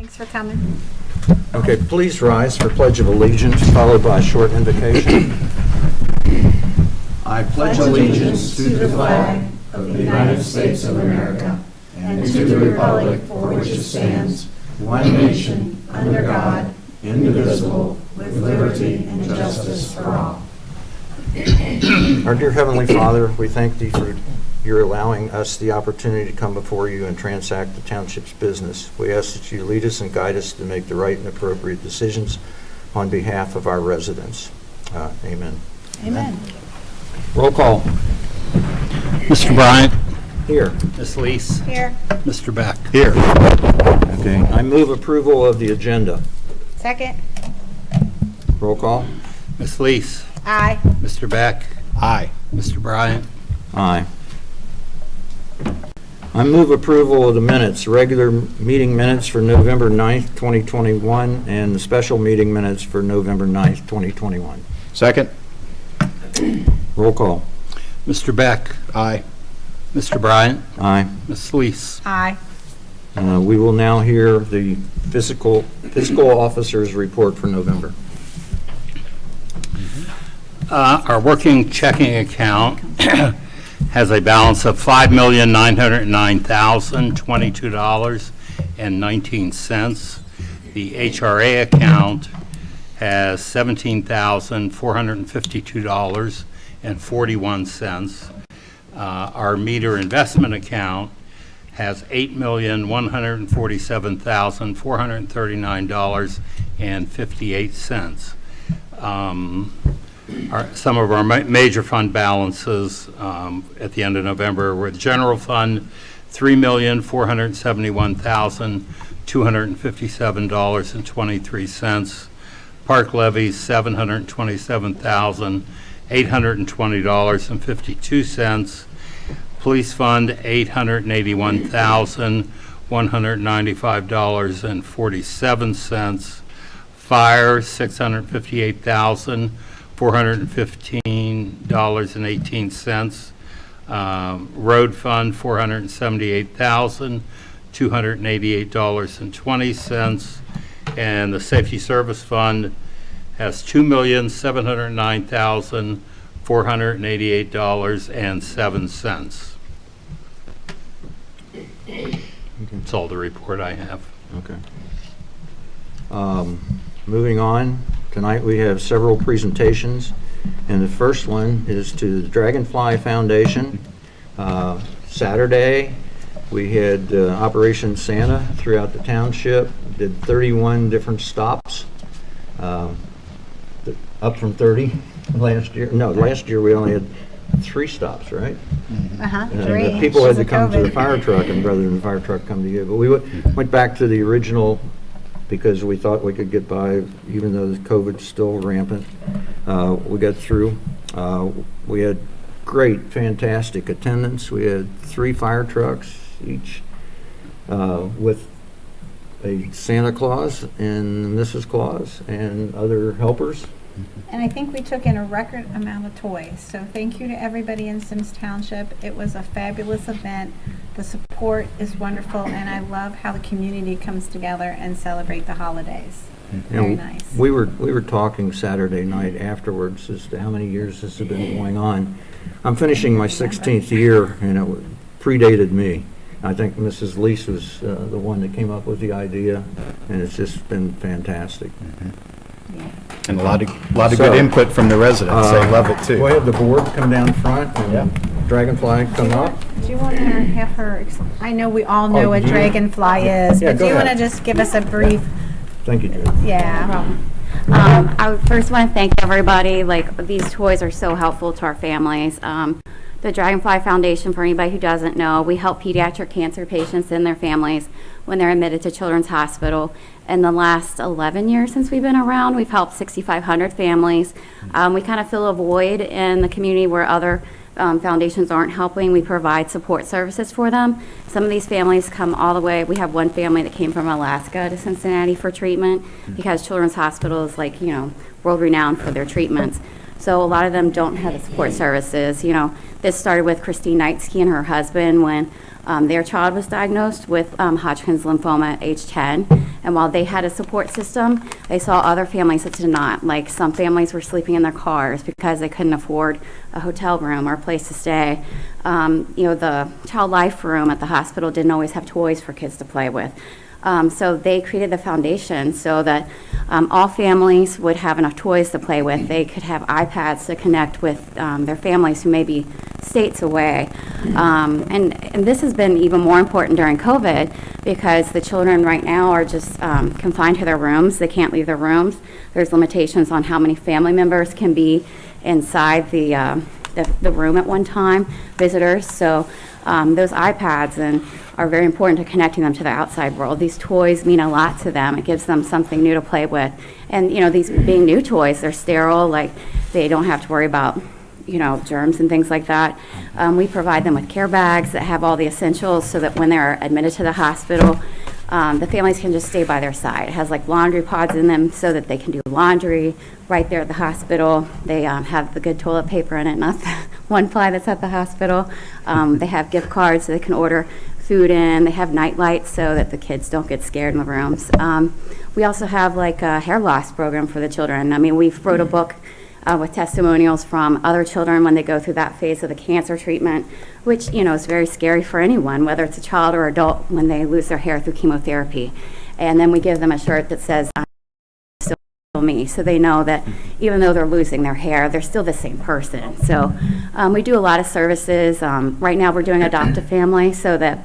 Thanks for coming. Okay, please rise for Pledge of Allegiance, followed by a short invocation. I pledge allegiance to the flag of the United States of America and to the republic for which it stands, one nation, under God, indivisible, with liberty and justice for all. Our dear Heavenly Father, we thank Thee for Your allowing us the opportunity to come before You and transact the township's business. We ask that You lead us and guide us to make the right and appropriate decisions on behalf of our residents. Amen. Amen. Roll call. Mr. Bryant. Here. Ms. Lees. Here. Mr. Beck. Here. Okay. I move approval of the agenda. Second. Roll call. Ms. Lees. Aye. Mr. Beck. Aye. Mr. Bryant. Aye. I move approval of the minutes, regular meeting minutes for November 9th, 2021, and the special meeting minutes for November 9th, 2021. Second. Roll call. Mr. Beck. Aye. Mr. Bryant. Aye. Ms. Lees. Aye. We will now hear the fiscal officer's report for November. Our working checking account has a balance of $5,909,022.19. The HRA account has $17,452.41. Our meter investment account has $8,147,439.58. Some of our major fund balances at the end of November were the general fund, $3,471,257.23. Park levies, $727,820.52. Police fund, $881,195.47. Fire, $658,415.18. Road fund, $478,288.20. And the safety service fund has $2,709,488.07. That's all the report I have. Okay. Moving on, tonight we have several presentations, and the first one is to the Dragonfly Foundation. Saturday, we had Operation Santa throughout the township, did 31 different stops, up from 30 last year. No, last year we only had 3 stops, right? And Three. the people had to Because come of to the COVID. fire truck, and rather than the fire truck come to you. But we went back to the original because we thought we could get by, even though the COVID's still rampant. We got through. We had great, fantastic attendance. We had 3 fire trucks, each with a Santa Claus and Mrs. Claus and other helpers. And I think we took in a record amount of toys. So thank you to everybody in Symmes Township. It was a fabulous event. The support is wonderful, and I love how the community comes together and celebrate the holidays. Very nice. We were talking Saturday night afterwards as to how many years this has been going on. I'm finishing my 16th year, and it predated me. I think Mrs. Lees was the one that came up with the idea, and it's just been fantastic. Yeah. And a lot of good input from the residents. They love it too. We'll have the board come down front and Dragonfly come up. Do you want to have her, I know we all know Oh, what you- Dragonfly is, Yeah, but go do you want to ahead. just give us a brief, Thank you, Judy. yeah. I would first want to thank everybody. Like, these toys are so helpful to our families. The Dragonfly Foundation, for anybody who doesn't know, we help pediatric cancer patients and their families when they're admitted to Children's Hospital. In the last 11 years since we've been around, we've helped 6,500 families. We kind of fill a void in the community where other foundations aren't helping. We provide support services for them. Some of these families come all the way. We have one family that came from Alaska to Cincinnati for treatment because Children's Hospital is, like, you know, world renowned for their treatments. So a lot of them don't have the support services. You know, this started with Christine Knightsky and her husband when their child was diagnosed with Hodgkin's lymphoma at age 10. And while they had a support system, they saw other families that did not. Like some families were sleeping in their cars because they couldn't afford a hotel room or a place to stay. You know, the child life room at the hospital didn't always have toys for kids to play with. So they created the foundation so that all families would have enough toys to play with. They could have iPads to connect with their families who may be states away. And this has been even more important during COVID because the children right now are just confined to their rooms. They can't leave their rooms. There's limitations on how many family members can be inside the room at one time, visitors. So those iPads are very important to connecting them to the outside world. These toys mean a lot to them. It gives them something new to play with. And, you know, these being new toys, they're sterile, like they don't have to worry about, you know, germs and things like that. We provide them with care bags that have all the essentials so that when they're admitted to the hospital, the families can just stay by their side. It has like laundry pods in them so that they can do laundry right there at the hospital. They have the good toilet paper in it, not the one ply that's at the hospital. They have gift cards so they can order food in. They have night lights so that the kids don't get scared in the rooms. We also have like a hair loss program for the children. I mean, we've wrote a book with testimonials from other children when they go through that phase of the cancer treatment, which, you know, is very scary for anyone, whether it's a child or adult, when they lose their hair through chemotherapy. And then we give them a shirt that says, "I'm still me," so they know that even though they're losing their hair, they're still the same person. So we do a lot of services. Right now we're doing Adopt a Family so that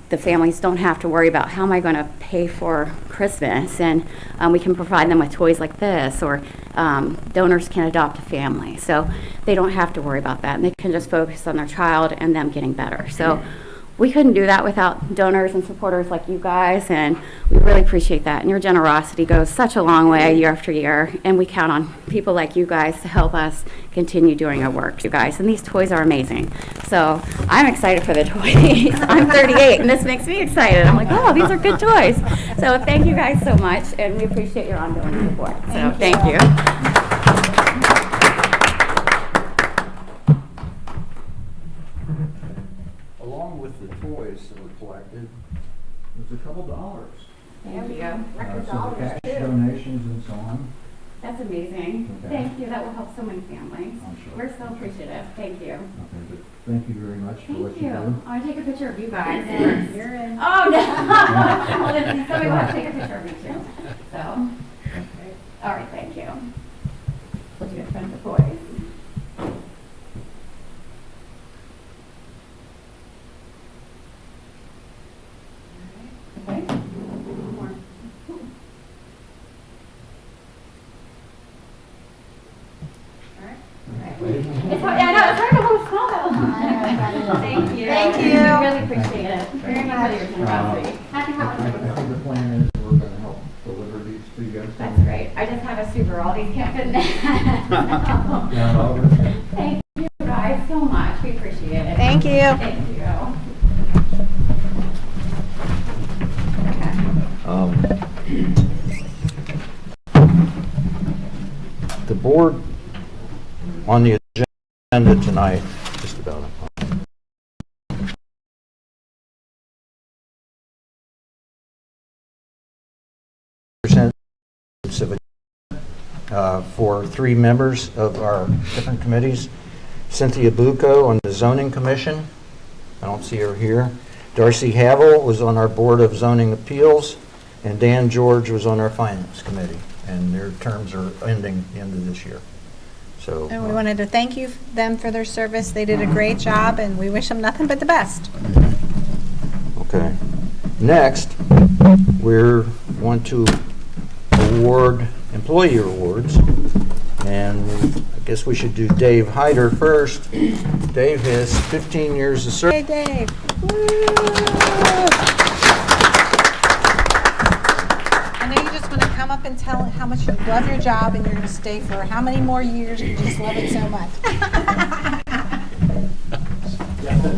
the families don't have to worry about how am I going to pay for Christmas, and we can provide them with toys like this, or donors can adopt a family. So they don't have to worry about that, and they can just focus on their child and them getting better. So we couldn't do that without donors and supporters like you guys, and we really appreciate that. And your generosity goes such a long way year after year, and we count on people like you guys to help us continue doing our work, you guys. And these toys are amazing. So I'm excited for the toys. I'm 38, and this makes me excited. I'm like, oh, these are good toys. So thank you guys so much, and we appreciate your ongoing support. So thank you. Along with the toys that were collected, was a couple dollars. Thank you. Some cash donations and so on. That's amazing. Okay. Thank you. That will help so many families. I'm sure. We're so appreciative. Thank you. Okay, but thank you very much for what Thank you you. do. I want to take a picture of you guys. You're in. Oh, no. Well, then somebody will have to take a picture of me too. So, all right, thank you. What you guys find the toys? Okay. More. All right. It's hard, yeah, I know, it's hard to hold small though. Thank you. Thank you. We really appreciate it. Very much for your generosity. Happy I holidays. think the plan is we're going to help deliver these to you guys. That's great. I just have a Subaru. All these can't fit in there. Thank you guys so much. We appreciate it. Thank you. Thank you. The board on the agenda tonight, just about for 3 members of our different committees. Cynthia Bucco on the Zoning Commission. I don't see her here. Darcy Havel was on our Board of Zoning Appeals, and Dan George was on our Finance Committee, and their terms are ending the end of this year. So, And we wanted to thank them for their service. They did a great job, and we wish them nothing but the best. okay. Next, we want to award employee awards, and I guess we should do Dave Hyder first. Dave has 15 years of service. Hey, Dave. I know you just want to come up and tell how much you love your job, and you're going to stay for how many more years. You just love it so much.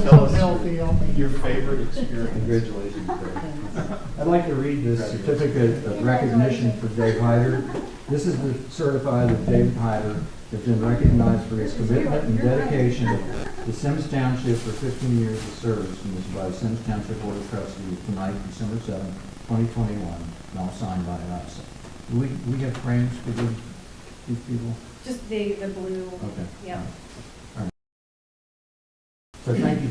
Tell us your favorite experience. Congratulations, Dave. I'd like to read this certificate of recognition for Dave Hyder. This is to certify that Dave Hyder has been recognized for his commitment and dedication to Symmes Township for 15 years of service, and is by the Symmes Township Board of Trustees tonight, December 7, 2021, and all signed by us. Do we have frames for these people? Just the blue. Okay. Yeah. All right. So thank you.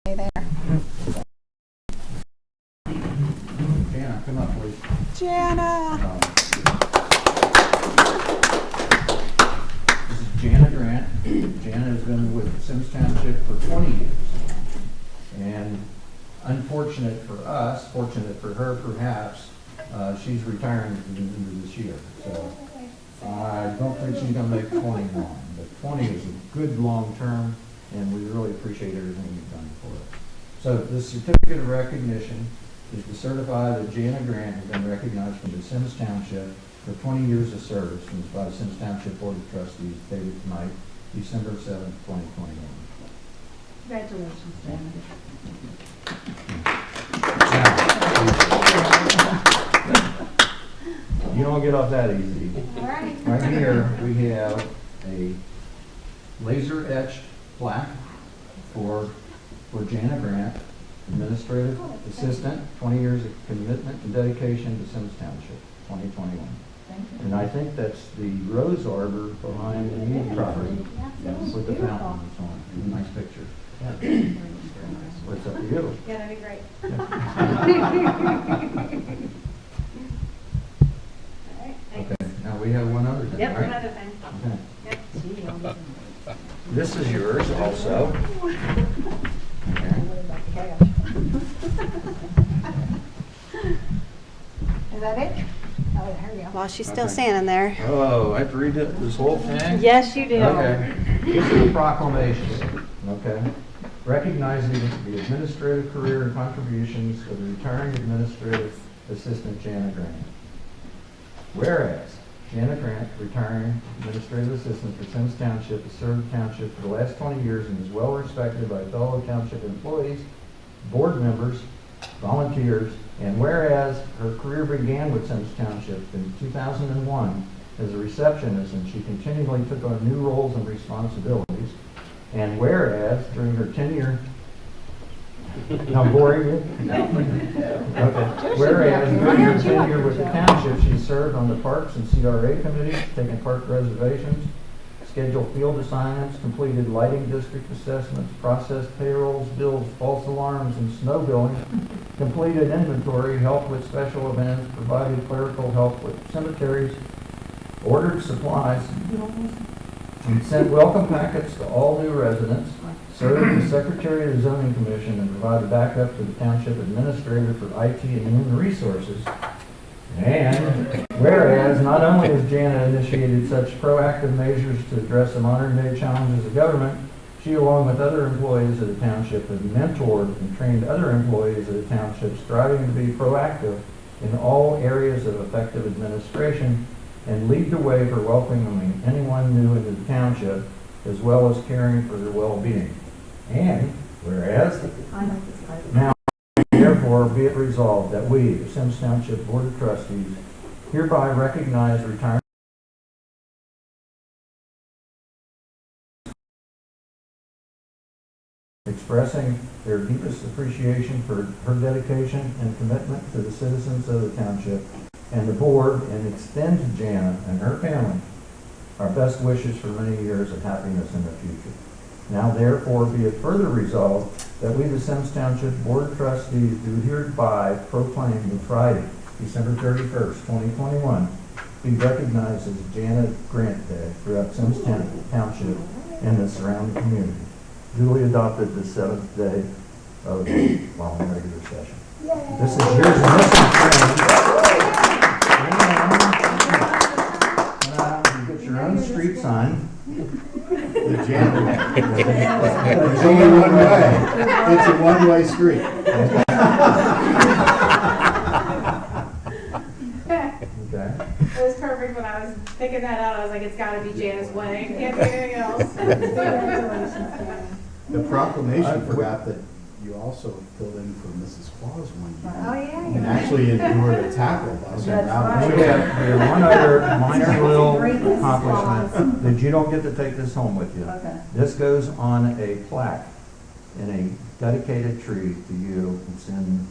There. Jana, come up, please. Jana. This is Jana Grant. Jana has been with Symmes Township for 20 years. And unfortunate for us, fortunate for her perhaps, she's retiring at the end of this year. So I don't think she's going to make 21, but 20 is a good long term, and we really appreciate everything you've done for us. So the certificate of recognition is to certify that Jana Grant has been recognized from the Symmes Township for 20 years of service, and is by the Symmes Township Board of Trustees, dated tonight, December 7th, 2021. Congratulations, Jana. Now, you don't get off that easy. All right. Right here, we have a laser etched plaque for Jana Grant, Administrative Assistant, 20 years of commitment and dedication to Symmes Township, 2021. And I think that's the rose arbor behind the meeting property with the fountain and so on. Nice picture. What's up to you? Yeah, that'd be great. Okay, now we have one other thing, Yep, right? another thing. Okay. Yep. This is yours also. Okay. Is that it? Oh, there we go. While she's still Okay. standing there. Oh, I have to read this whole thing? Yes, you do. Okay. This is a proclamation, okay, recognizing the administrative career and contributions of the retiring administrative assistant Jana Grant. Whereas Jana Grant, retiring administrative assistant for Symmes Township, has served the township for the last 20 years and is well respected by fellow township employees, board members, volunteers, and whereas her career began with Symmes Township in 2001 as a receptionist, and she continually took on new roles and responsibilities, and whereas during her tenure, I'm boring you? Okay. Whereas during her tenure with the township, she served on the Parks and CRA committees, taken park reservations, scheduled field assignments, completed lighting district assessments, processed payrolls, bills, false alarms, and snow billing, completed inventory, helped with special events, provided clerical help with cemeteries, ordered supplies, and sent welcome packets to all new residents, served as Secretary of the Zoning Commission, and provided backup to the Township Administrator for IT and Human Resources. And whereas not only has Jana initiated such proactive measures to address the modern-day challenges of government, she, along with other employees of the township, has mentored and trained other employees of the township, striving to be proactive in all areas of effective administration and lead the way for welcoming anyone new into the township, as well as caring for their well-being. And whereas, now therefore be it resolved that we, the Symmes Township Board of Trustees, hereby recognize retirement expressing their deepest appreciation for her dedication and commitment to the citizens of the township and the board, and extend to Jana and her family our best wishes for many years of happiness in the future. Now therefore be it further resolved that we, the Symmes Township Board of Trustees, do hereby proclaim the Friday, December 31st, 2021, be recognized as Jana Grant Day throughout Symmes Township and the surrounding community. Duly adopted the 7th day of the following regular session. This is yours and this is you get your own street sign. It's only one way. It's a one-way street. Okay. It was perfect when I was thinking that out. I was like, it's gotta be Jana's wedding. Can't be anything else. The proclamation forgot that you also filled in for Mrs. Claus one year. Oh, yeah. And actually you were the tackle bus. We have one other minor little accomplishment, that you don't get to take this home with you. Okay. This goes on a plaque in a dedicated tree to you. It's in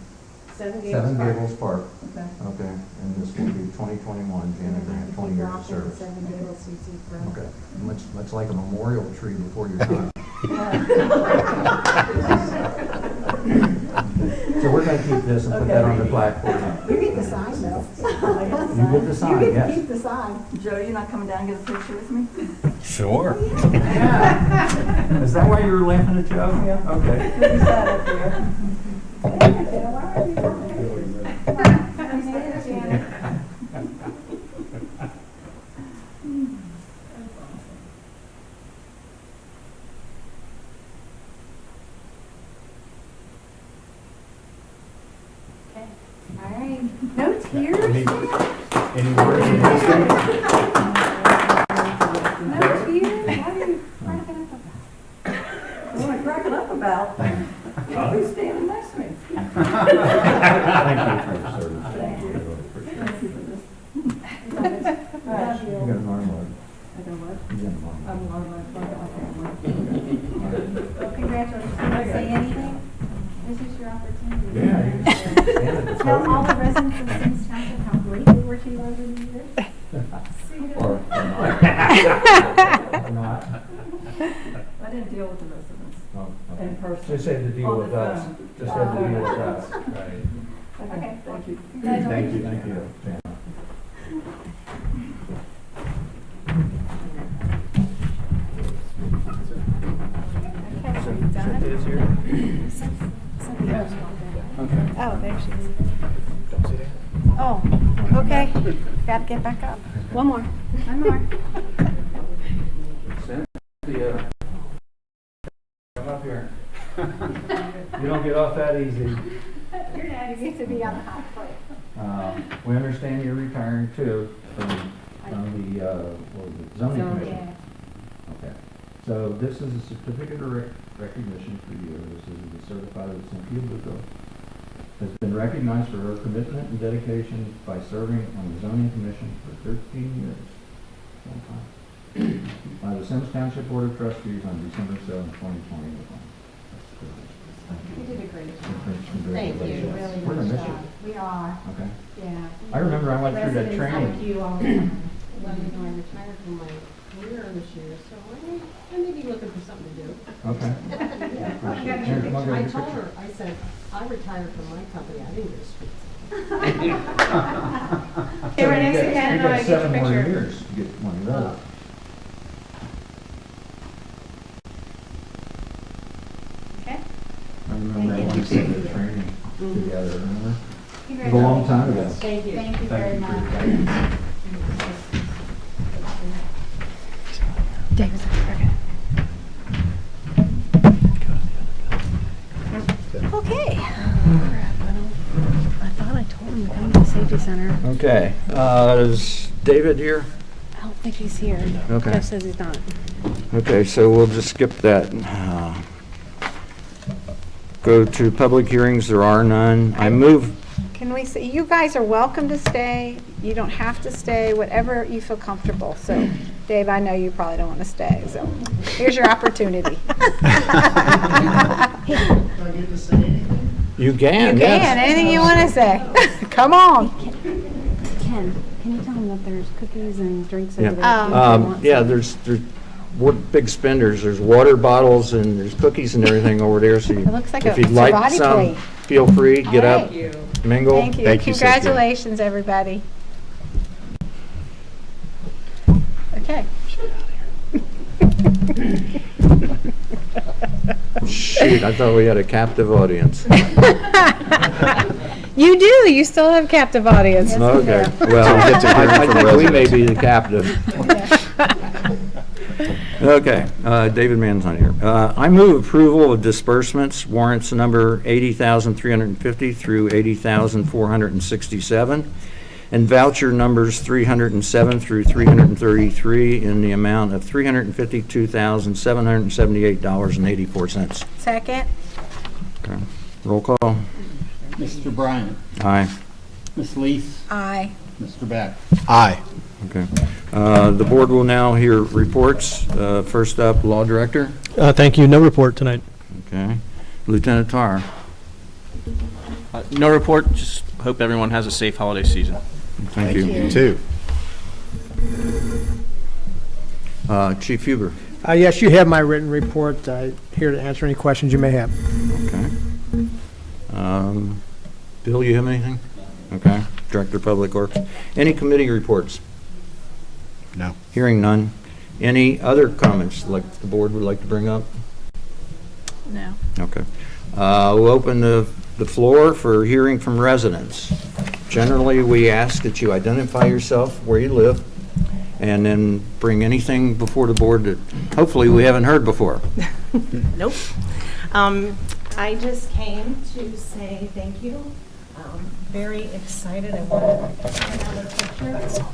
Seven Seven Gables Park. Okay. Okay, and this will be 2021, Jana Grant, 20 years of service. Okay, much like a memorial tree before your time. So we're going to keep this and put that on the plaque for you. You get the sign though. You get the sign, You get yes. to keep the sign. Joe, you're not coming down and get a picture with me? Sure. Yeah. Is that why you were laughing at Joe? Yeah. Okay. Put your sign up there. All right. No tears? Any words of wisdom? No tears? What are you cracking up about? What am I cracking up about? Who's standing next to me? Thank you for your service. Thank you. Thank you for this. You got an arm load. I got what? You got an arm I'm load. on my phone. Well, congratulations. Can I say anything? This is your opportunity. Yeah, you can stand at the Tell all the podium. residents of Symmes Township how great they were to you over the years. Or not. Or not. I didn't deal with the residents Oh, okay. in person. Just had to deal On with the us. phone. Just had to deal with us. Right. Okay, thank you. Thank you, Jana. Okay, so you done? Cynthia's here. Oh, there she is. Oh, okay. Gotta get back up. One more. One more. Cynthia, come up here. You don't get off that easy. Your daddy needs to be on the hot plate. We understand you're retiring too from the what was it, zoning commission. Okay. So this is a certificate of recognition for you. This is the certified that Cynthia Bucco has been recognized for her commitment and dedication by serving on the zoning commission for 13 years. Long time. By the Symmes Township Board of Trustees on December 7, 2021. You did a great job. Thank you. Really We're gonna nice miss you. job. We are, Okay. yeah. I remember I went through that Residents training. like you all the time. Well, you know, I retired from my career this year, so I may be looking for something to do. Okay. Here, come on, go I get a told picture. her, I said, I retired from my company, I didn't get a street. So Here, next you to Ken and got I, get 7 your more picture. years to get one of those. Okay? I remember that one set of training together, remember? It was a long time ago. Thank you. Thank you very Thank you for much. your guidance. Okay. I thought I told him to come to the safety center. Okay, is David here? I don't think he's here. Okay. Jeff says he's not. Okay, so we'll just skip that. Go to public hearings, there are none. I move, Can we say, you guys are welcome to stay. You don't have to stay, whatever you feel comfortable. So, Dave, I know you probably don't want to stay, so here's your opportunity. you can, You yes. can, anything you want to say. Come on. Ken, can you tell them that there's cookies and drinks Yeah. over there? Yeah, we're big spenders. There's water bottles and there's cookies and everything over there, so It looks like if a you'd like Cervati some, plate. feel free, get up, mingle. Thank you. Thank you, Cynthia. Congratulations, everybody. Okay. Shoot, I thought we had a captive audience. You do, you still have captive audience. Okay, well, Get to hear I from think we may residents. be the captive. Okay, David Mann's on here. I move approval of disbursements, warrants number 80,350 through 80,467, and voucher numbers 307 through 333 in the amount of $352,778.84. Second? Okay. Roll call. Mr. Bryant, Aye. Ms. Lees, Aye. Mr. Beck. Aye. Okay. The board will now hear reports. First up, Law Director. Thank you. No report tonight. Okay. Lieutenant Tar. No report, just hope everyone has a safe holiday season. Thank you. You too. Chief Huber. Yes, you have my written report. Here to answer any questions you may have. Okay. Bill, you have anything? Okay. Director of Public Works. Any committee reports? No. Hearing none. Any other comments like the board would like to bring up? No. Okay. We'll open the floor for hearing from residents. Generally, we ask that you identify yourself, where you live, and then bring anything before the board that hopefully we haven't heard before. Nope. I just came to say thank you. Very excited. I want to have a picture.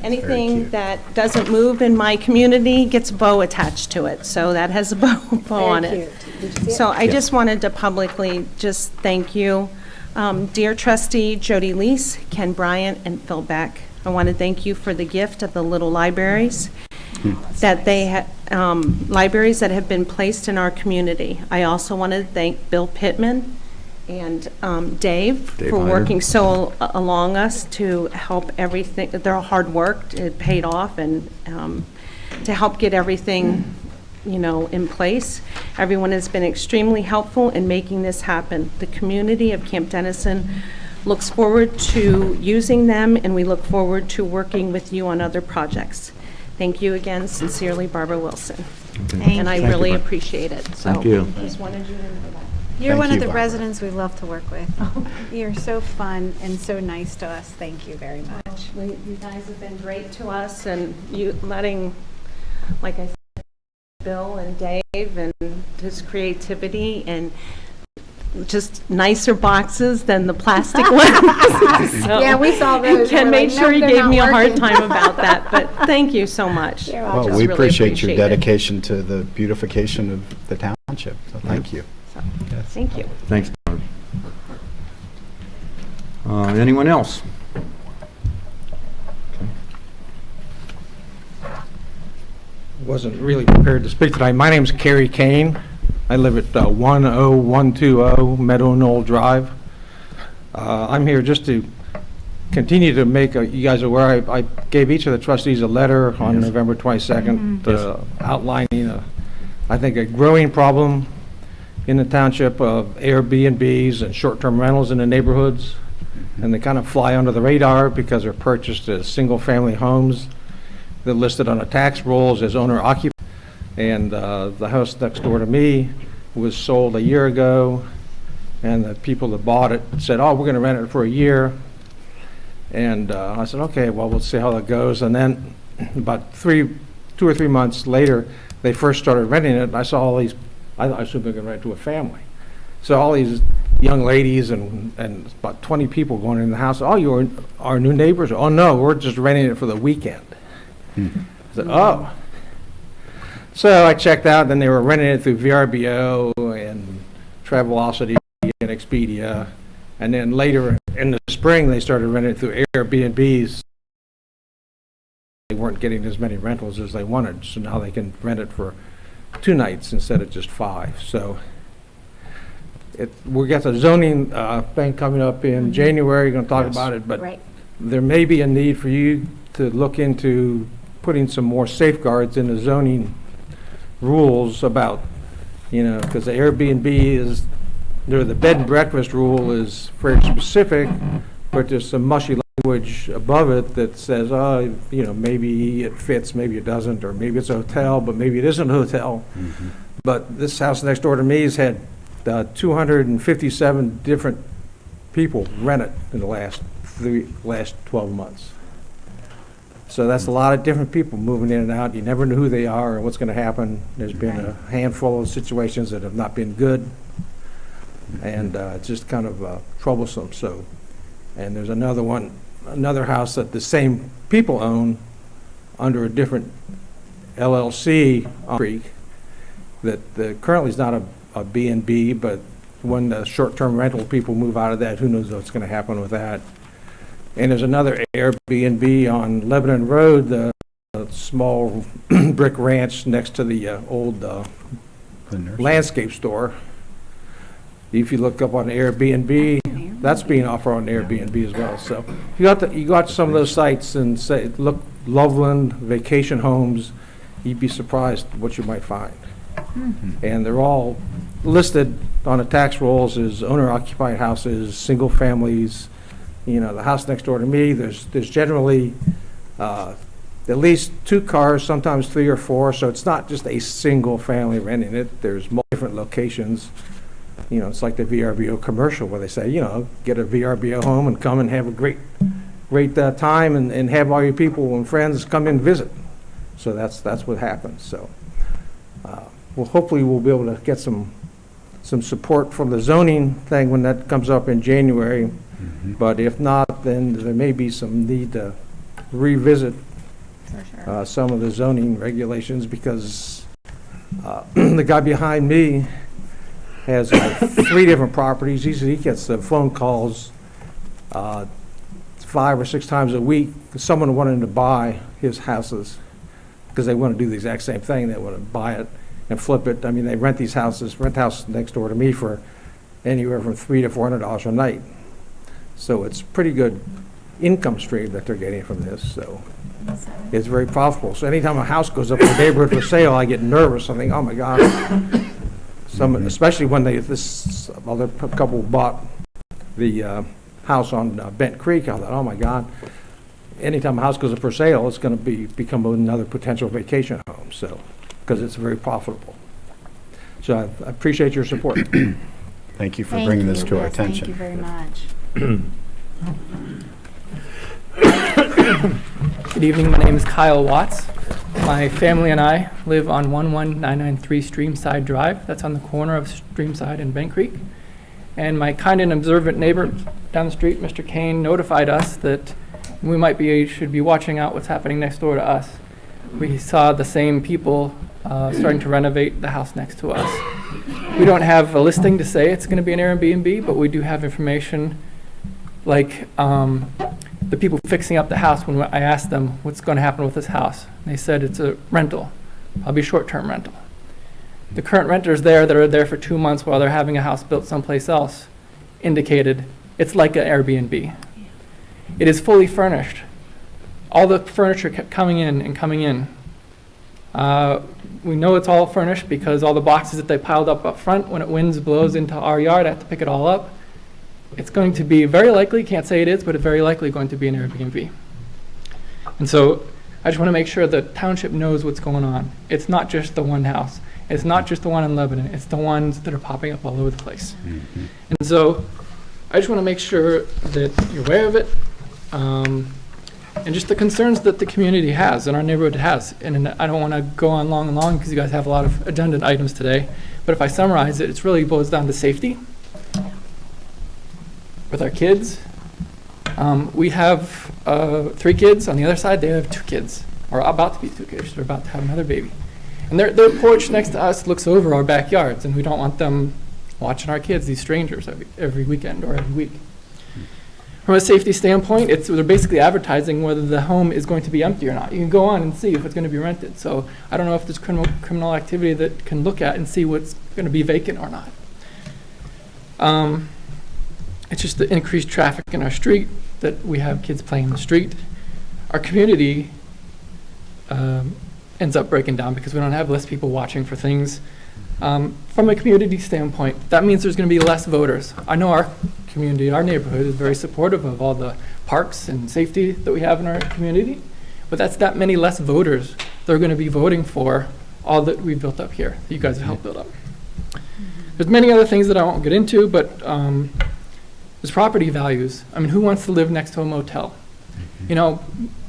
Anything that doesn't move in my community gets a bow attached to it, so that has a bow on it. So I just wanted to publicly just thank you. Dear Trustee Jody Leese, Ken Bryant, and Phil Beck, I want to thank you for the gift of the little libraries that libraries that have been placed in our community. I also want to thank Bill Pittman and Dave for Hyder. working so along us to help everything. Their hard work, it paid off, and to help get everything, in place. Everyone has been extremely helpful in making this happen. The community of Camp Dennison looks forward to using them, and we look forward to working with you on other projects. Thank you again. Sincerely, Barbara Wilson. And I really appreciate it. Thank you. So just wanted you to know that. You're Thank one you, of the Barbara. residents we love to work with. You're so fun and so nice to us. Thank you very much. You guys have been great to us, and you letting, like I said, Bill and Dave and his creativity and just nicer boxes than the plastic ones. So, Yeah, we saw those. Ken We're made like, sure "Nope, he they're gave not me a hard working." time about that, but thank you so much. You're Well, Just we really appreciate your appreciate it. dedication to the beautification of the township, so thank you. So, Thank you. Thanks, Barb. Anyone else? Wasn't really prepared to speak tonight. My name's Kerry Kane. I live at 10120 Meadow Knoll Drive. I'm here just to continue to make you guys aware. I gave each of the trustees a letter on Yes. November 22nd outlining, I think, a growing problem in the township of Airbnbs and short-term rentals in the neighborhoods. And they kind of fly under the radar because they're purchased as single-family homes. They're listed on the tax rolls as owner-occupied. And the house next door to me was sold a year ago, and the people that bought it said, "Oh, we're going to rent it for a year." And I said, "Okay, well, we'll see how that goes." And then about 2 or 3 months later, they first started renting it, and I saw all these, I assumed they were going to rent it to a family. So all these young ladies and about 20 people going in the house, "Oh, you're our new neighbors?" "Oh, no, we're just renting it for the weekend." I said, "Oh." So I checked out, then they were renting it through VRBO and Travelocity and Expedia. And then later in the spring, they started renting it through Airbnbs. They weren't getting as many rentals as they wanted, so now they can rent it for 2 nights instead of just 5. So we got the zoning thing coming up in January, going to talk about it, but Right. there may be a need for you to look into putting some more safeguards in the zoning rules about, because the Airbnb is, the bed and breakfast rule is very specific, but there's some mushy language above it that says, oh, maybe it fits, maybe it doesn't, or maybe it's a hotel, but maybe it isn't a hotel. But this house next door to me has had 257 different people rent it in the last 12 months. So that's a lot of different people moving in and out. You never know who they are or what's going to happen. There's been a handful of situations that have not been good, and it's just kind of troublesome. So, and there's another house that the same people own under a different LLC on Creek that currently is not a B&B, but when the short-term rental people move out of that, who knows what's going to happen with that. And there's another Airbnb on Lebanon Road, the small brick ranch next to the old landscape store. If you look up on Airbnb, that's being offered on Airbnb as well. So you got to some of those sites and say, look, Loveland, vacation homes, you'd be surprised what you might find. And they're all listed on the tax rolls as owner-occupied houses, single families. You know, the house next door to me, there's generally at least 2 cars, sometimes 3 or 4, so it's not just a single family renting it. There's different locations. You know, it's like the VRBO commercial where they say, you know, get a VRBO home and come and have a great time and have all your people and friends come and visit. So that's what happens. So well, hopefully we'll be able to get some support from the zoning thing when that comes up in January. But if not, then there may be some need to revisit some of the zoning regulations, because the guy behind me has 3 different properties. He gets the phone calls 5 or 6 times a week. Someone wanting to buy his houses because they want to do the exact same thing. They want to buy it and flip it. I mean, they rent house next door to me for anywhere from $300 to $400 a night. So it's pretty good income stream that they're getting from this. So it's very profitable. So anytime a house goes up in the neighborhood for sale, I get nervous. I think, oh my God. Especially when this other couple bought the house on Bent Creek, I thought, oh my God. Anytime a house goes up for sale, it's going to become another potential vacation home. So, because it's very profitable. So I appreciate your support. Thank you for bringing this to our attention. Thank you very much. Good evening, my name is Kyle Watts. My family and I live on 11993 Streamside Drive. That's on the corner of Streamside and Bent Creek. And my kind and observant neighbor down the street, Mr. Kane, notified us that we should be watching out what's happening next door to us. We saw the same people starting to renovate the house next to us. We don't have a listing to say it's going to be an Airbnb, but we do have information like the people fixing up the house. When I asked them what's going to happen with this house, they said it's a rental, probably short-term rental. The current renters there that are there for 2 months while they're having a house built someplace else indicated it's like an Airbnb. It is fully furnished. All the furniture kept coming in and coming in. We know it's all furnished because all the boxes that they piled up front, when it winds blows into our yard, I have to pick it all up. It's going to be very likely, can't say it is, but it's very likely going to be an Airbnb. And so I just want to make sure the township knows what's going on. It's not just the one house. It's not just the one in Lebanon. It's the ones that are popping up all over the place. And so I just want to make sure that you're aware of it, and just the concerns that the community has and our neighborhood has. And I don't want to go on long and long because you guys have a lot of agenda items today. But if I summarize it, it really boils down to safety. With our kids, we have 3 kids. On the other side, they have 2 kids, or about to be 2 kids. They're about to have another baby. And their porch next to us looks over our backyards, and we don't want them watching our kids, these strangers, every weekend or every week. From a safety standpoint, they're basically advertising whether the home is going to be empty or not. You can go on and see if it's going to be rented. So I don't know if there's criminal activity that can look at and see what's going to be vacant or not. It's just the increased traffic in our street, that we have kids playing in the street. Our community ends up breaking down because we don't have less people watching for things. From a community standpoint, that means there's going to be less voters. I know our community, our neighborhood is very supportive of all the parks and safety that we have in our community, but that's that many less voters that are going to be voting for all that we've built up here, that you guys have helped build up. There's many other things that I won't get into, but there's property values. I mean, who wants to live next to a motel? you know,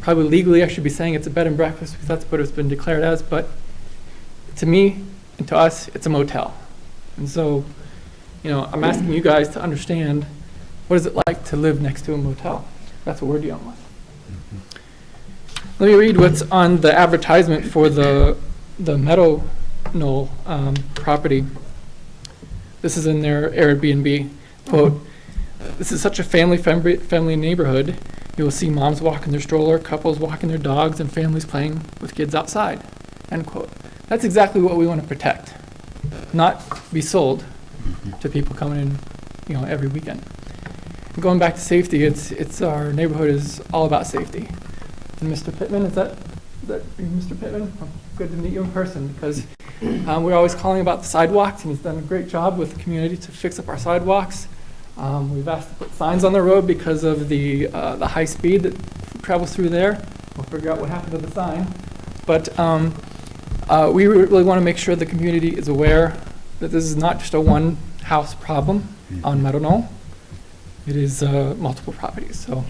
probably legally I should be saying it's a bed and breakfast because that's what it's been declared as, but to me and to us, it's a motel. And so, you know, I'm asking you guys to understand, what is it like to live next to a motel? That's what we're dealing with. Let me read what's on the advertisement for the Meadow Knoll property. This is in their Airbnb. Quote, "This is such a family neighborhood. You will see moms walking their stroller, couples walking their dogs, and families playing with kids outside." End quote. That's exactly what we want to protect, not be sold to people coming in, you know, every weekend. And going back to safety, it's our neighborhood is all about safety. And Mr. Pittman, is that you, Mr. Pittman? Oh, good to meet you in person, because we're always calling about the sidewalks, and he's done a great job with the community to fix up our sidewalks. We've asked to put signs on the road because of the high speed that travels through there. We'll figure out what happened to the sign. But we really want to make sure the community is aware that this is not just a one-house problem on Meadow Knoll. It is multiple properties. So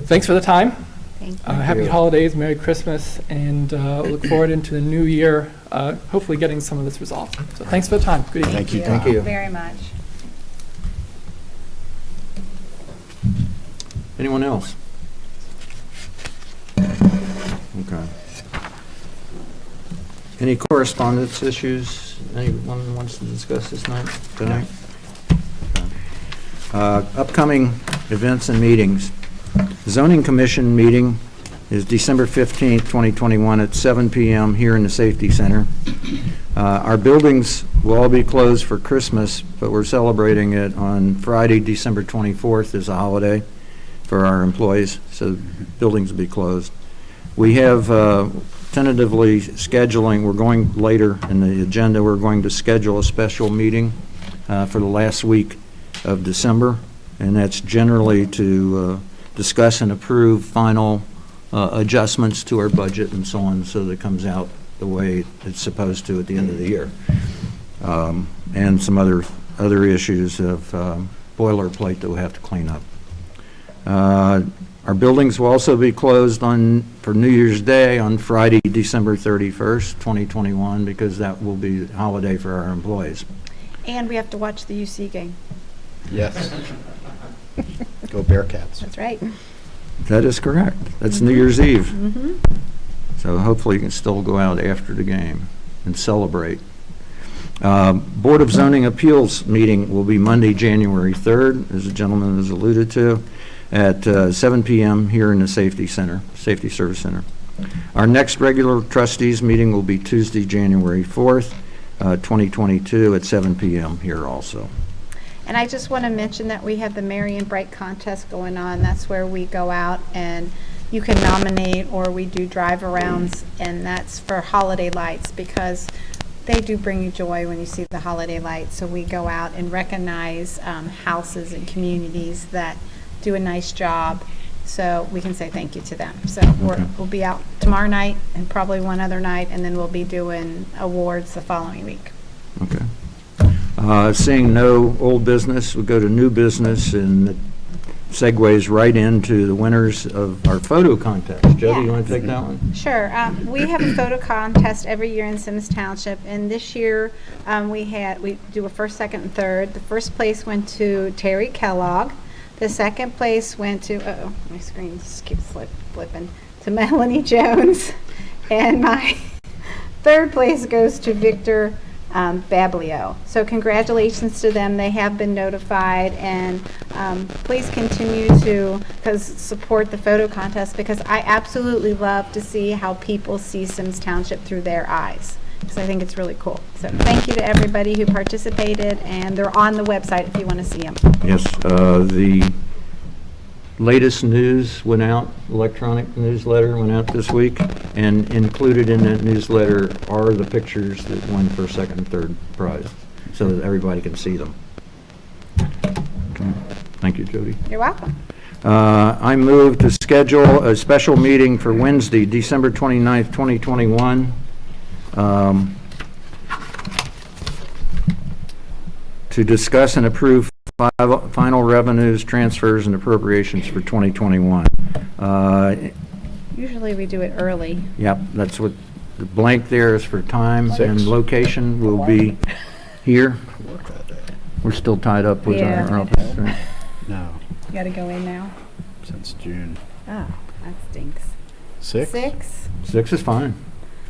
thanks for the time. Thank you. Happy holidays, Merry Christmas, and look forward into the new year, hopefully getting some of this resolved. So thanks for the time. Good evening. Thank you very much. Anyone else? Okay. Any correspondence issues anyone wants to discuss tonight? Upcoming events and meetings. Zoning Commission meeting is December 15th, 2021 at 7 p.m. here in the Safety Center. Our buildings will all be closed for Christmas, but we're celebrating it on Friday, December 24th as a holiday for our employees, so buildings will be closed. We have tentatively scheduling, we're going later in the agenda, we're going to schedule a special meeting for the last week of December, and that's generally to discuss and approve final adjustments to our budget and so on, so that it comes out the way it's supposed to at the end of the year. And some other issues of boilerplate that we'll have to clean up. Our buildings will also be closed for New Year's Day on Friday, December 31st, 2021, because that will be a holiday for our employees. And we have to watch the UC game. Yes. Go Bearcats. That's right. That is correct. That's New Year's Eve. Mm-hmm. So hopefully you can still go out after the game and celebrate. Board of Zoning Appeals meeting will be Monday, January 3rd, as the gentleman has alluded to, at 7 p.m. here in the Safety Service Center. Our next regular trustees meeting will be Tuesday, January 4th, 2022 at 7 p.m. here also. And I just want to mention that we have the Marion Bright Contest going on. That's where we go out and you can nominate, or we do drive-arounds, and that's for holiday lights, because they do bring you joy when you see the holiday lights. So we go out and recognize houses and communities that do a nice job, so we can say thank you to them. So we'll be out tomorrow night and probably one other night, and then we'll be doing awards the following week. Okay. Seeing no old business, we'll go to new business, and it segues right into the winners of our photo contest. Jody, you want to take that one? Sure. We have a photo contest every year in Symmes Township, and this year we do a first, second, and third. The first place went to Terry Kellogg. The second place went to, my screen just keeps flipping, to Melanie Jones. And my third place goes to Victor Bablio. So congratulations to them. They have been notified, and please continue to support the photo contest, because I absolutely love to see how people see Symmes Township through their eyes, because I think it's really cool. So thank you to everybody who participated, and they're on the website if you want to see them. Yes, the latest news went out, electronic newsletter went out this week, and included in that newsletter are the pictures that won first, second, and third prize, so that everybody can see them. Okay. Thank you, Jody. You're welcome. I move to schedule a special meeting for Wednesday, December 29th, 2021, to discuss and approve final revenues, transfers, and appropriations for 2021. Usually we do it early. Yep, that's what, the blank there is for time and 6. location will be here. We're still tied up with Yeah. our office, right? No, You gotta go in now. since June. Oh, that stinks. 6? 6? 6 is fine.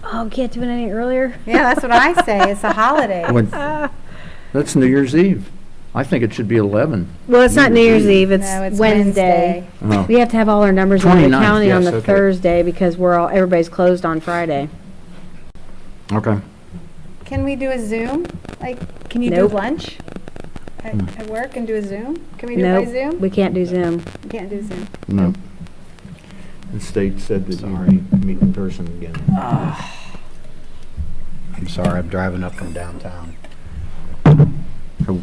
Oh, can't do it any earlier? Yeah, that's what I say. It's a holiday. When- That's New Year's Eve. I think it should be 11. Well, it's not New Year's Eve, it's No, it's Wednesday. Oh. We have to have all our numbers in the 29th, county on yes, the okay. Thursday because everybody's closed on Friday. Okay. Can we do a Zoom? Like, can you Nope. do lunch at work and do a Zoom? Can we do Nope, it by Zoom? we can't do Zoom. We can't do Zoom. No. The state said that you meet in person again. I'm sorry, I'm driving up from downtown. So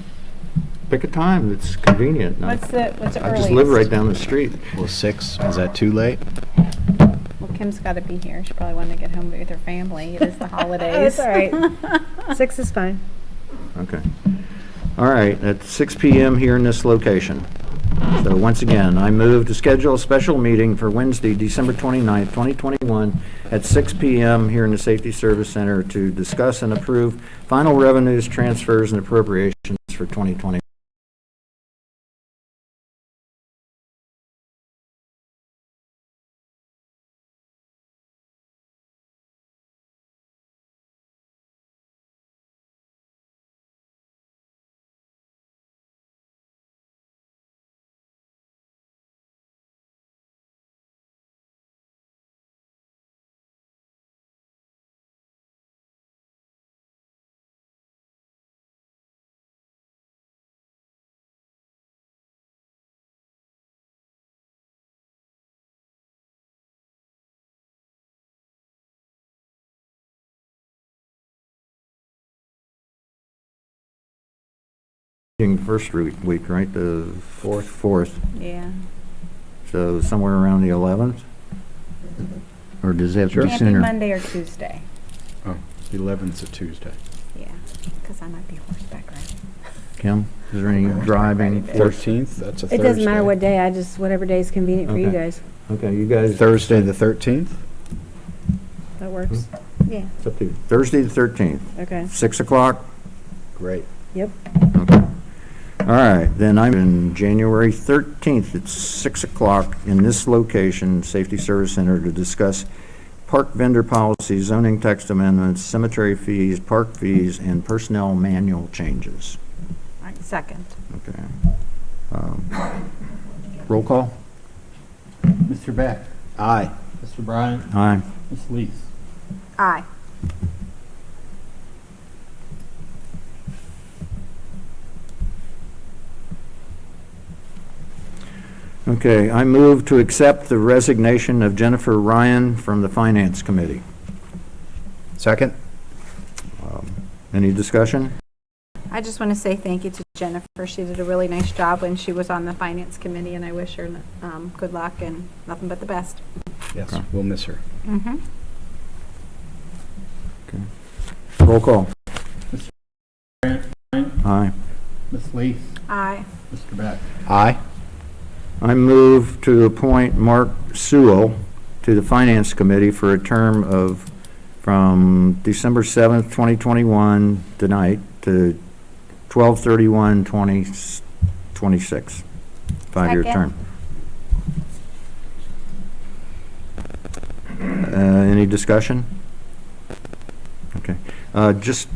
pick a time that's convenient. What's the I just live right earliest? down the street. Well, 6, is that too late? Well, Kim's gotta be here. She probably wanted to get home with her family. It is the holidays. That's all right. 6 is fine. Okay. All right, at 6 PM here in this location. So once again, I move to schedule a special meeting for Wednesday, December 29th, 2021, at 6 PM here in the Safety Service Center to discuss and approve final revenues, transfers, and appropriations for 2020. First week, right? The 4th. Yeah. So somewhere around the 11th? Or does it have to be Can't be sooner? Monday or Tuesday. Oh, the 11th's a Tuesday. Yeah, because I might be horseback riding. Kim, is there any driving? 13th, that's a Thursday. It doesn't matter what day, whatever day is convenient for you Okay. guys. Okay, you guys. Thursday, the 13th? That works. Yeah. It's up to you. Thursday the 13th, Okay. 6 o'clock? Great. Yep. Okay. All right, then I'm in January 13th at 6 o'clock in this location, Safety Service Center, to discuss park vendor policy, zoning text amendments, cemetery fees, park fees, and personnel manual changes. All right, second. Okay. Roll call? Mr. Beck? Aye. Mr. Bryan? Aye. Ms. Lees? Aye. Okay, I move to accept the resignation of Jennifer Ryan from the Finance Committee. Second? Any discussion? I just want to say thank you to Jennifer. She did a really nice job when she was on the Finance Committee, and I wish her good luck and nothing but the best. Yes, we'll miss her. Mm-hmm. Okay. Roll call. Aye. Ms. Lees? Aye. Mr. Beck? Aye. I move to appoint Mark Sewell to the Finance Committee for a term of from December 7th, 2021, tonight, to 12/31/2026. 5-year term. Any discussion? Okay. Just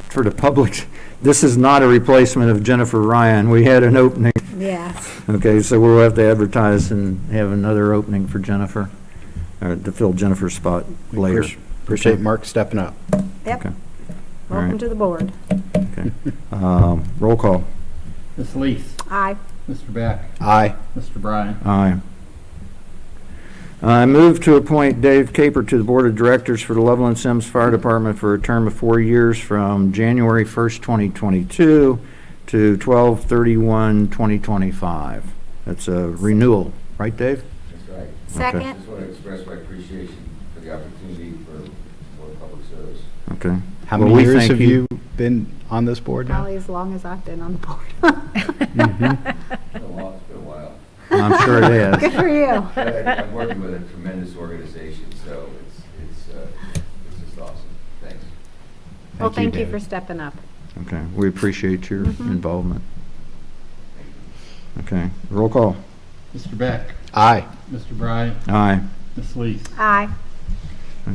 for the public, this is not a replacement of Jennifer Ryan. We had an opening. Yes. Okay, so we'll have to advertise and have another opening for Jennifer, or to fill Jennifer's spot later. Appreciate Mark stepping up. Yep. Okay. All Welcome right. to the board. Okay. Roll call. Ms. Lees? Aye. Mr. Beck? Aye. Mr. Bryan? Aye. I move to appoint Dave Caper to the Board of Directors for the Loveland Symmes Fire Department for a term of 4 years from January 1st, 2022 to 12/31/2025. That's a renewal, right, Dave? That's right. Second. I just want to express my appreciation for the opportunity for more public service. Okay. How Well, many we years thank have you been on this board now? Probably as long as I've been on the board. I'm sure it is. Good for you. I'm working with a tremendous organization, so it's just awesome. Thanks. Well, thank you David. for stepping up. Okay, we appreciate your Mhm. involvement. Okay, roll call. Mr. Beck? Aye. Mr. Bryant? Aye. Ms. Lees? Aye.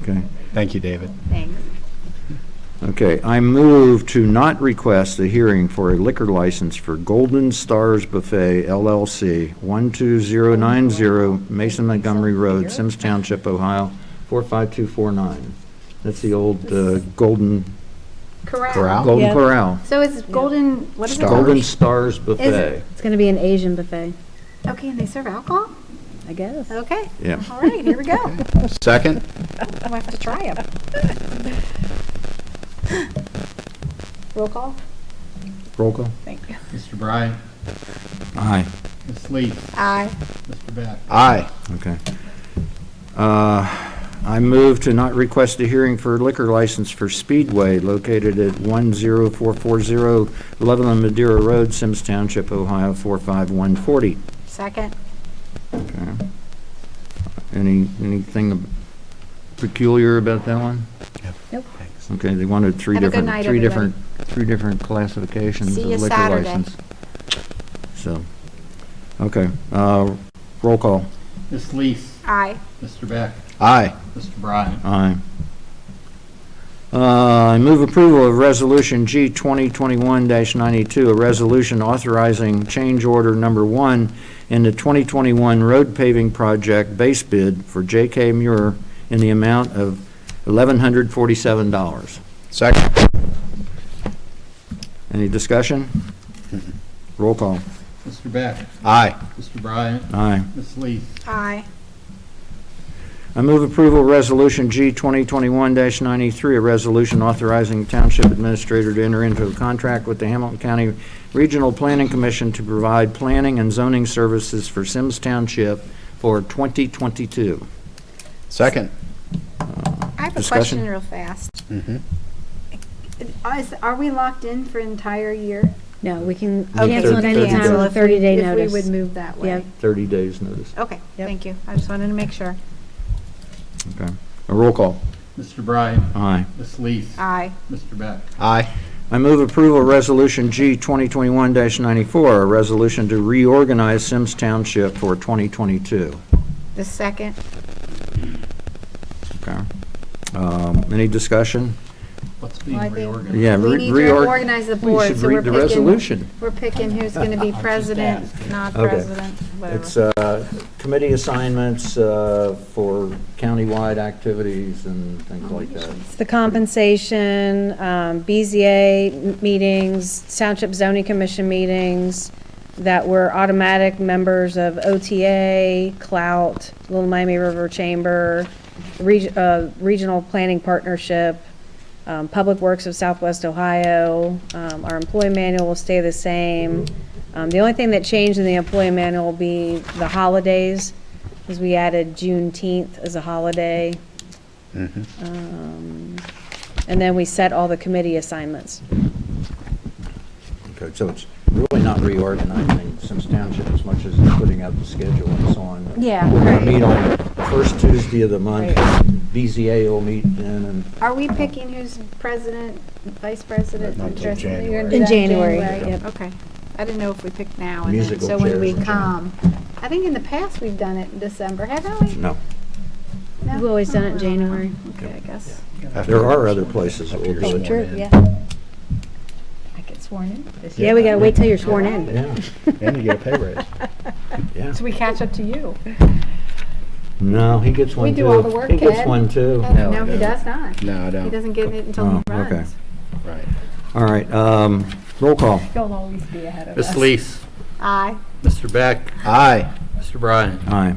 Okay. Thank you, David. Thanks. Okay, I move to not request a hearing for a liquor license for Golden Stars Buffet LLC, 12090 Mason Montgomery Road, Symmes Township, Ohio, 45249. That's the old Golden Corral. Golden Yep. Corral. So it's golden, what is it? Golden Stars Is Buffet. it? It's going to be an Asian buffet, Okay, and they serve alcohol? I guess. Okay. Yeah. All right, here we go. Second? I'll have to try them. Roll call? Roll call. Thank you. Mr. Bryant? Aye. Ms. Lees? Aye. Mr. Beck? Aye. Okay. I move to not request a hearing for liquor license for Speedway located at 10440 Levelland Madeira Road, Symmes Township, Ohio, 45140. Second? Okay. Anything peculiar about that one? Nope. Okay, they wanted three Have a good different, night, three different classifications See of you liquor Saturday. license. So, okay, roll call. Ms. Lees? Aye. Mr. Beck? Aye. Mr. Bryant? Aye. I move approval of Resolution G 2021-92, a resolution authorizing change order number 1 in the 2021 road paving project base bid for J.K. Muir in the amount of $1,147. Second? Any discussion? Roll call. Mr. Beck? Aye. Mr. Bryant? Aye. Ms. Lees? Aye. I move approval of Resolution G 2021-93, a resolution authorizing Township Administrator to enter into a contract with the Hamilton County Regional Planning Commission to provide planning and zoning services for Symmes Township for 2022. Second? I have a Discussion? question real fast. Mm-hmm. Are we locked in for an entire year? No, we can Okay. cancel at any 30 time with a 30-day If notice. we would move that way. Yep. 30 days notice. Okay, Yep. thank you. I just wanted to make sure. Okay. A roll call. Mr. Bryant? Aye. Ms. Lees? Aye. Mr. Beck? Aye. I move approval of Resolution G 2021-94, a resolution to reorganize Symmes Township for 2022. The second? Okay. Any discussion? What's being Well, I think- reorganized? Yeah, We need to reorganize the We board, should so read we're the picking. resolution. We're picking who's going to be president, not Okay. president, It's whatever. committee assignments for countywide activities and things like that. It's the compensation, BZA meetings, Township Zoning Commission meetings, that we're automatic members of OTA, Clout, Little Miami River Chamber, Regional Planning Partnership, Public Works of Southwest Ohio. Our employee manual will stay the same. The only thing that changed in the employee manual will be the holidays, because we added Juneteenth as a holiday. And then we set all the committee assignments. Okay, so it's really not reorganizing Symmes Township as much as putting out the schedule and so on. Yeah, We're going to right. meet on the first Tuesday of the month. Right. BZA will meet then, and Are we picking who's president, vice president? Not and till trustee? You're gonna January. do In that January, Yep. Okay. I didn't know if we picked now and then, Musical so when we chairs. come. I think in the past we've done it in December, haven't we? no. No? We've always done it in Oh, I don't know. January. Okay, I guess. There are other places that will do Oh, it. true, yeah. I get sworn in this Yeah, year. we gotta wait till you're sworn in. Yeah, And you get a pay raise. yeah. So we catch up to you. No, he gets one We too. do all the work, He gets Ed. one too. No, he does not. No, I He don't. doesn't get it until Oh, he runs. okay. Right. All right, roll call. You'll always be ahead of us. Ms. Lees? Aye. Mr. Beck? Aye. Mr. Bryant? Aye.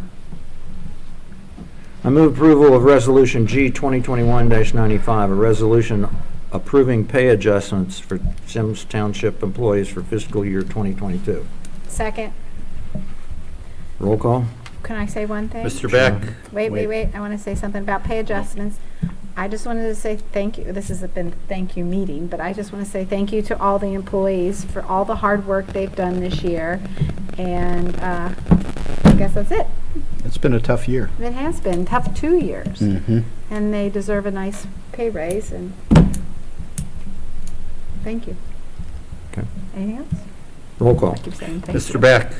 I move approval of Resolution G 2021-95, a resolution approving pay adjustments for Symmes Township employees for fiscal year 2022. Second. Roll call. Can I say one thing? Mr. Beck? Wait. I want to say something about pay adjustments. I just wanted to say thank you. This has been a thank you meeting, but I just want to say thank you to all the employees for all the hard work they've done this year. And I guess that's it. It's been a tough year. It has been tough 2 years. Mm-hmm. And they deserve a nice pay raise, and thank you. Okay. Anything else? Roll call. I keep saying thank Mr. you. Beck,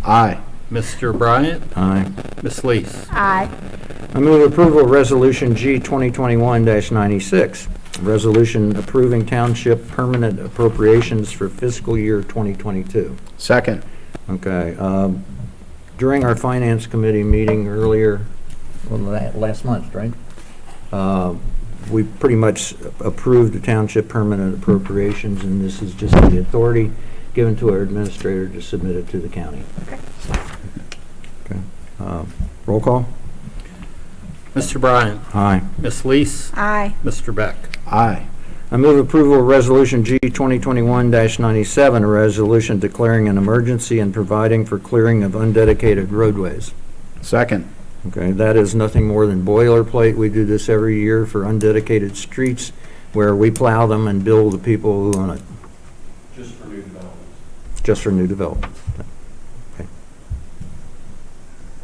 Aye. Mr. Bryant, Aye. Ms. Lees. Aye. I move approval of Resolution G 2021-96, resolution approving township permanent appropriations for fiscal year 2022. Second. Okay. During our Finance Committee meeting earlier, last month, right? We pretty much approved the township permanent appropriations, and this is just the authority given to our administrator to submit it to the county. Okay. Roll call? Mr. Bryant, Aye. Ms. Lees, Aye. Mr. Beck. Aye. I move approval of Resolution G 2021-97, a resolution declaring an emergency and providing for clearing of undedicated roadways. Second. Okay, that is nothing more than boilerplate. We do this every year for undedicated streets where we plow them and bill the people who own it. Just for new development. Just for new development. Okay.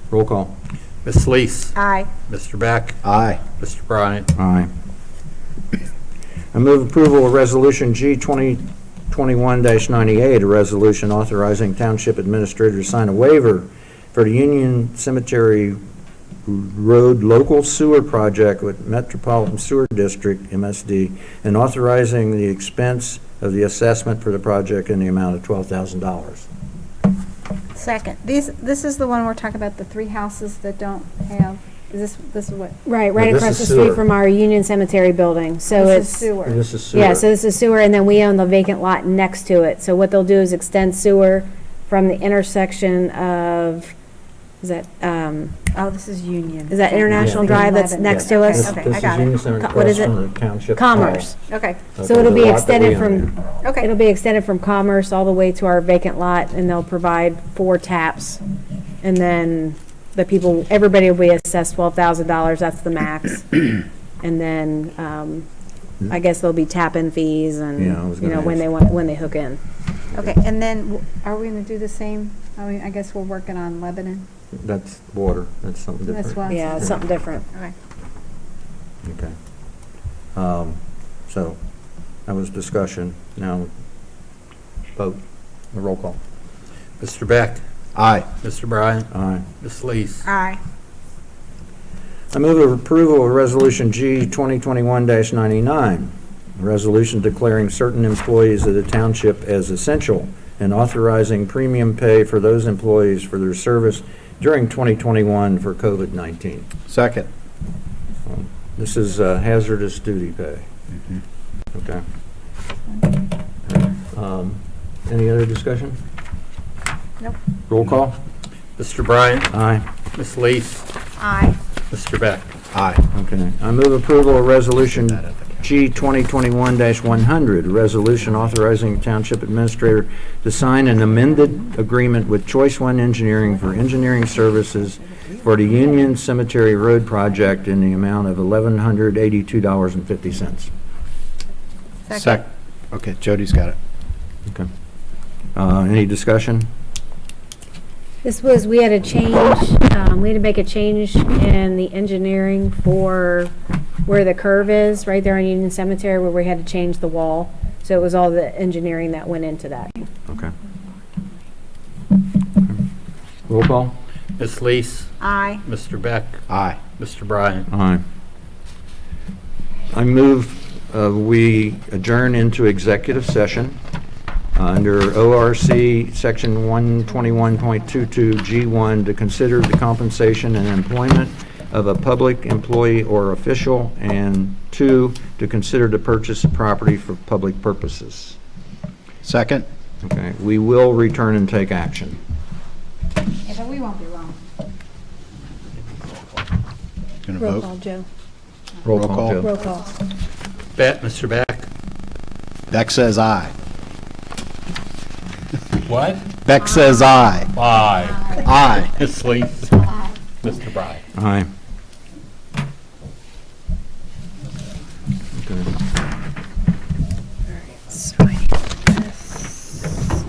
Roll call. Ms. Lees, Aye. Mr. Beck, Aye. Mr. Bryant. Aye. I move approval of Resolution G 2021-98, a resolution authorizing Township Administrator to sign a waiver for the Union Cemetery Road Local Sewer Project with Metropolitan Sewer District, MSD, and authorizing the expense of the assessment for the project in the amount of $12,000. Second. This is the one we're talking about, the 3 houses that don't have, this is what? Right, No, right this across is the street sewer. from our Union Cemetery building. So This it's is sewer. This is sewer. Yeah, so this is sewer, and then we own the vacant lot next to it. So what they'll do is extend sewer from the intersection of, is that, Oh, this is Union. is that International Yeah. Drive that's 11. next to us? This, Okay, this I is got it. Union Center What across is it? from the township. Commerce. Okay. hall. So it'll Okay, be the lot that extended we own from, there. Okay. it'll be extended from Commerce all the way to our vacant lot, and they'll provide 4 taps. And then the people, everybody will be assessed $12,000, that's the max. And then, I guess there'll be tap-in fees and, Yeah, I was you know, gonna when ask. when they hook in. Okay, and then are we going to do the same? I guess we're working on Lebanon. That's water, that's something different. That's what. Yeah, it's something different. Okay. Okay. So, that was discussion. Now, vote. A roll call. Mr. Beck, Aye. Mr. Bryant, Aye. Ms. Lees. Aye. I move approval of Resolution G 2021-99, a resolution declaring certain employees of the township as essential and authorizing premium pay for those employees for their service during 2021 for COVID-19. Second. This is hazardous duty pay. Okay. Any other discussion? Nope. Roll call? Mr. Bryant, Aye. Ms. Lees, Aye. Mr. Beck. Aye. Okay. I move approval of Resolution G 2021-100, a resolution authorizing Township Administrator to sign an amended agreement with Choice One Engineering for engineering services for the Union Cemetery Road project in the amount of $1,182.50. Second. Okay, Jody's got it. Okay. Any discussion? This was, we had to change, we had to make a change in the engineering for where the curve is, right there on Union Cemetery, where we had to change the wall. So it was all the engineering that went into that. Okay. Roll call? Ms. Lees, Aye. Mr. Beck, Aye. Mr. Bryant. Aye. I move we adjourn into executive session under ORC Section 121.22 G1 to consider the compensation and employment of a public employee or official, and 2, to consider the purchase of property for public purposes. Second. Okay, we will return and take action. Yeah, but we won't be long. Gonna Roll vote? call, Joe. Roll call, Joe. Roll call. Mr. Beck. Beck says aye. What? Beck says aye. Aye. Aye. Ms. Lees, Mr. Bryant. Aye. So I need this.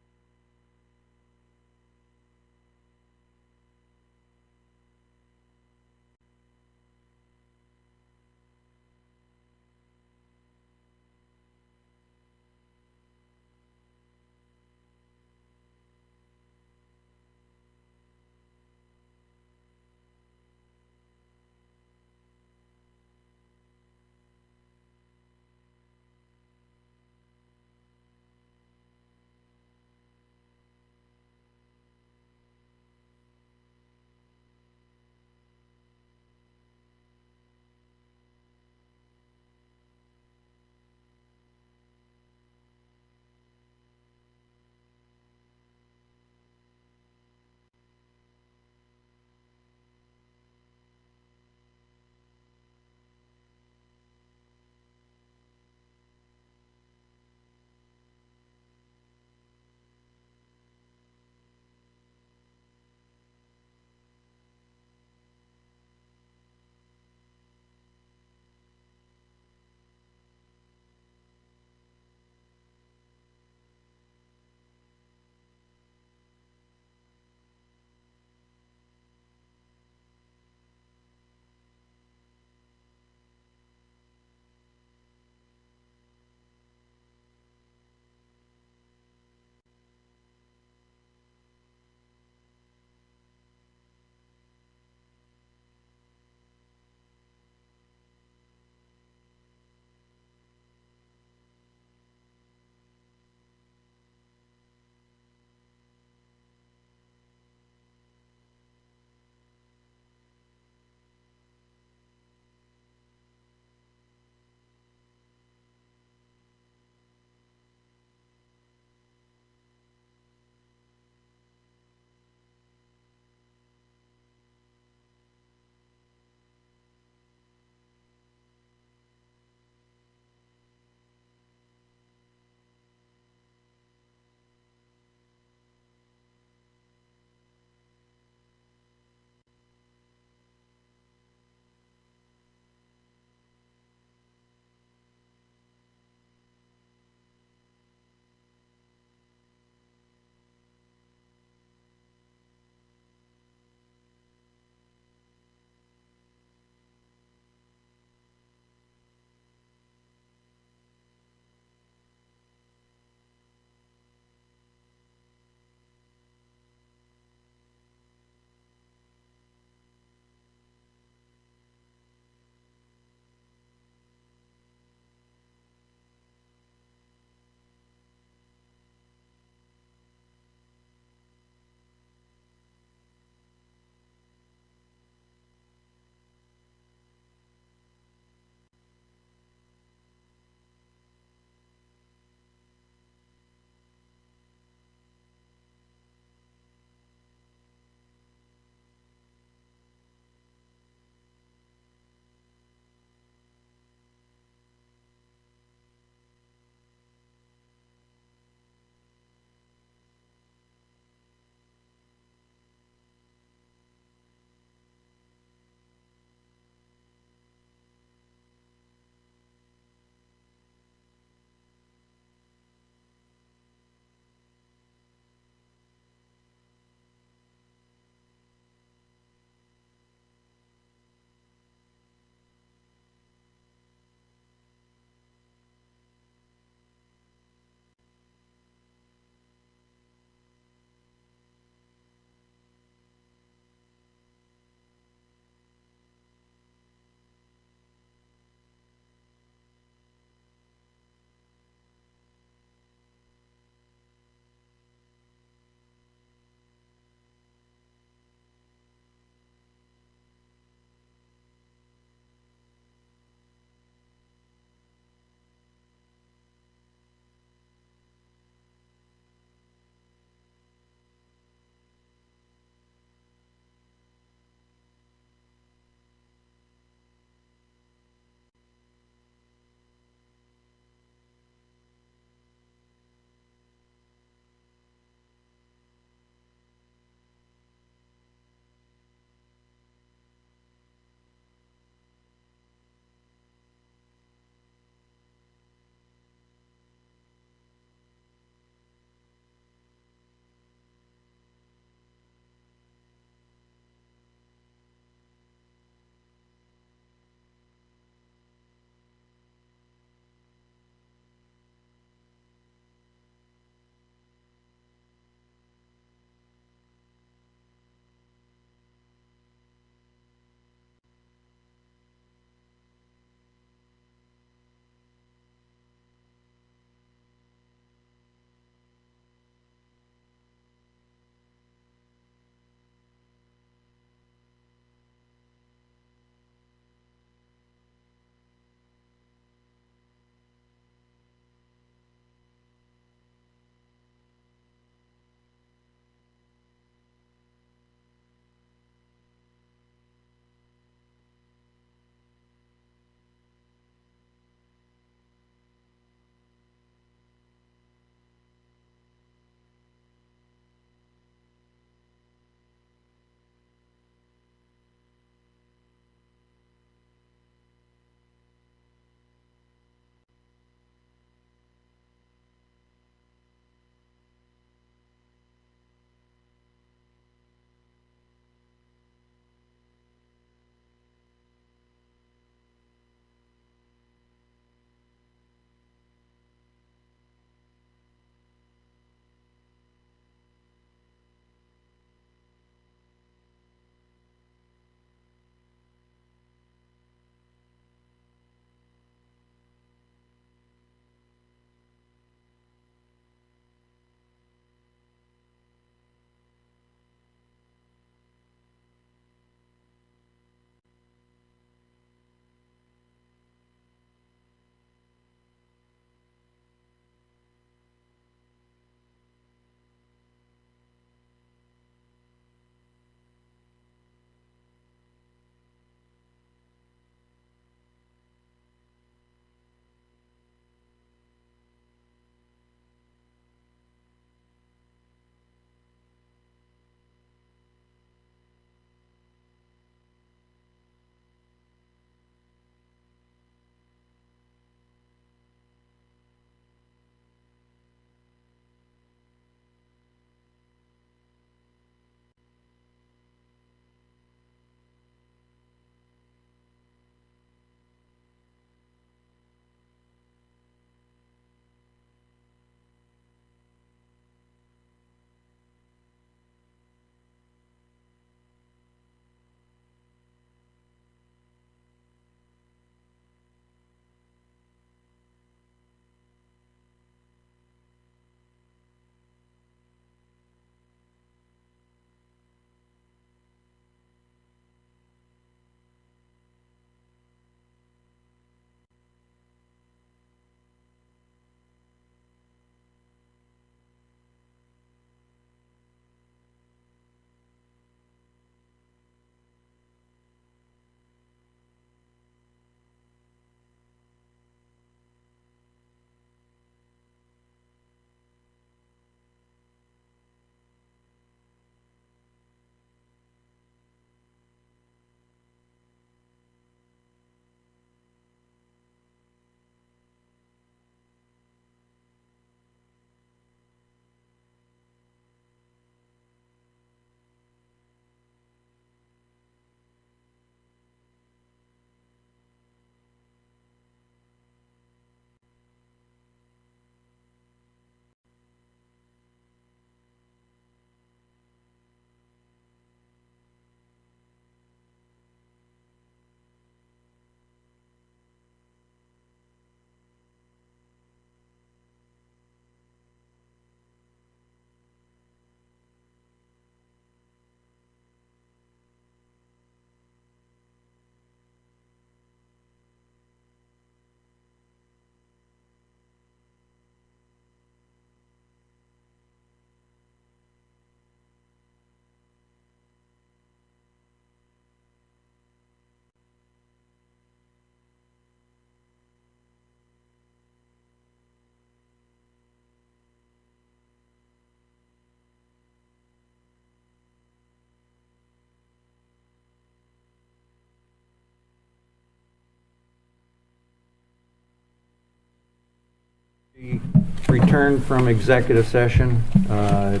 Return from executive session at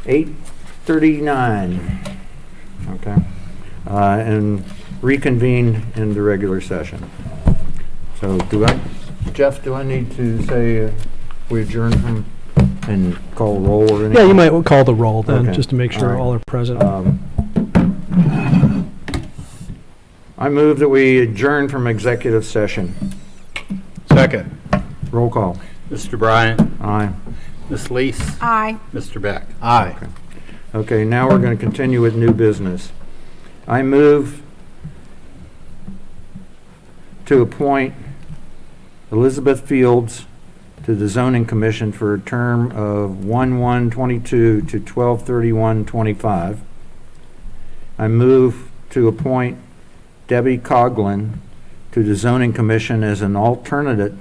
8:39. Okay. And reconvene in the regular session. So Jeff, do I need to say we adjourn from and call roll or anything? Yeah, you might call the roll then, Okay. just to make sure all are present. I move that we adjourn from executive session. Second. Roll call. Mr. Bryant? Aye. Ms. Lees? Aye. Mr. Beck? Aye. Okay, now we're going to continue with new business. I move to appoint Elizabeth Fields to the Zoning Commission for a term of 1/1/22 to 12/31/25. I move to appoint Debbie Coughlin to the Zoning Commission as an alternate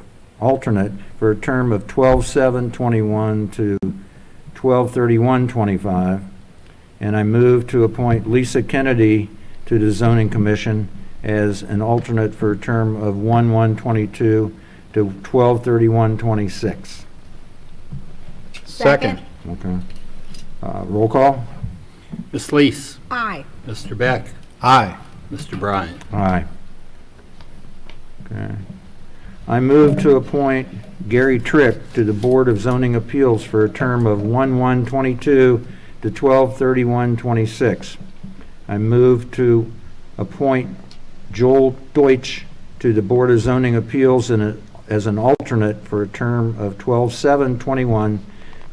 for a term of 12/7/21 to 12/31/25. And I move to appoint Lisa Kennedy to the Zoning Commission as an alternate for a term of 1/1/22 to 12/31/26. Second. Okay. Roll call? Ms. Lees? Aye. Mr. Beck? Aye. Mr. Bryant? Aye. Okay. I move to appoint Gary Trick to the Board of Zoning Appeals for a term of 1/1/22 to 12/31/26. I move to appoint Joel Deutsch to the Board of Zoning Appeals as an alternate for a term of 12/7/21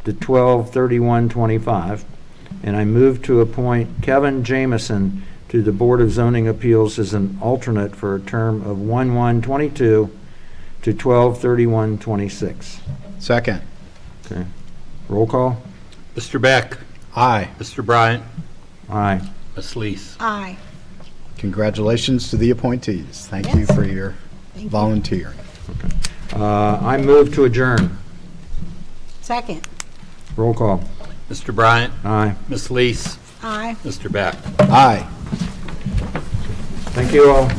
to 12/31/25. And I move to appoint Kevin Jamison to the Board of Zoning Appeals as an alternate for a term of 1/1/22 to 12/31/26. Second. Okay. Roll call? Mr. Beck? Aye. Mr. Bryant? Aye. Ms. Lees? Aye. Congratulations to the appointees. Thank you for your volunteering. I move to adjourn. Second. Roll call? Mr. Bryant? Aye. Ms. Lees? Aye. Mr. Beck? Aye. Thank you all.